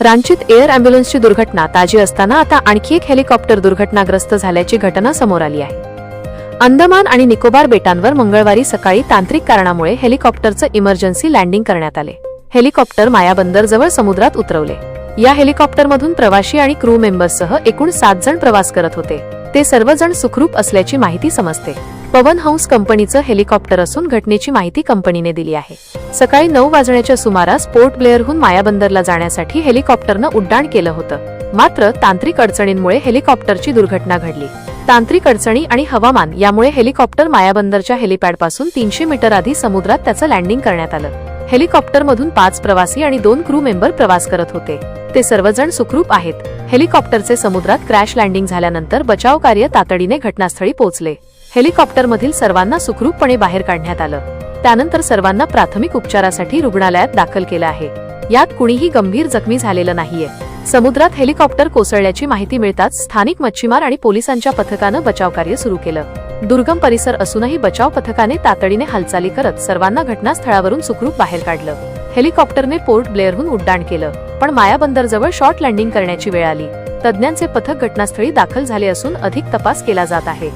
रांचीत air अँब्युलन्सची दुर्घटना ताजी असताना आता आणखी एक हेलिकॉप्टर दुर्घटनाग्रस्त झाल्याची घटना समोर आली आहे। अंदमान आणि निकोबार बेटांवर मंगळवारी सकाळी तांत्रिक कारणामुळे हेलिकॉप्टरचं इमर्जन्सी लँडिंग करण्यात आले। हेलिकॉप्टर मायाबंदर जवळ समुद्रात उतरवले। या हेलिकॉप्टरमधून प्रवासी आणि क्रू मेंबर्ससह एकूण 7 जण प्रवास करत होते। ते सर्वजण सुखरूप असल्याची माहिती समजते। पवन हंस कंपनीचं हेलिकॉप्टर असून घटनेची माहिती कंपनीने दिली आहे। सकाळी 9 वाजण्याच्या सुमारास पोर्ट ब्लेअरहून मायाबंदरला जाण्यासाठी हेलिकॉप्टरनं उड्डाण केलं होतं। मात्र तांत्रिक अडचणींमुळे हेलिकॉप्टरची दुर्घटना घडली। तांत्रिक अडचणी आणि हवामान यामुळे हेलिकॉप्टर मायाबंदरच्या हेलिपॅडपासून 300 मीटर आधी समुद्रात त्याचं लँडिंग करण्यात आलं। हेलिकॉप्टरमधून 5 प्रवासी आणि 2 क्रू मेंबर प्रवास करत होते। ते सर्वजण सुखरूप आहेत। हेलिकॉप्टरचे समुद्रात क्रॅश लँडिंग झाल्यानंतर बचाव कार्य तातडीने घटनास्थळी पोहोचले। हेलिकॉप्टरमधील सर्वांना सुखरूपपणे बाहेर काढण्यात आलं। त्यानंतर सर्वांना प्राथमिक उपचारासाठी रुग्णालयात दाखल केलं आहे। यात कुणीही गंभीर जखमी झालेलं नाहीये। समुद्रात हेलिकॉप्टर कोसळल्याची माहिती मिळताच स्थानिक मच्छीमार आणि पोलिसांच्या पथकानं बचावकार्य सुरू केलं। दुर्गम परिसर असूनही बचाव पथकाने तातडीने हालचाली करत सर्वांना घटनास्थळावरून सुखरूप बाहेर काढलं। हेलिकॉप्टरने पोर्ट ब्लेअरहून उड्डाण केलं, पण मायाबंदरजवळ शॉर्ट लँडिंग करण्याची वेळ आली। तज्ज्ञांचे पथक घटनास्थळी दाखल झाले असून अधिक तपास केला जात आहे।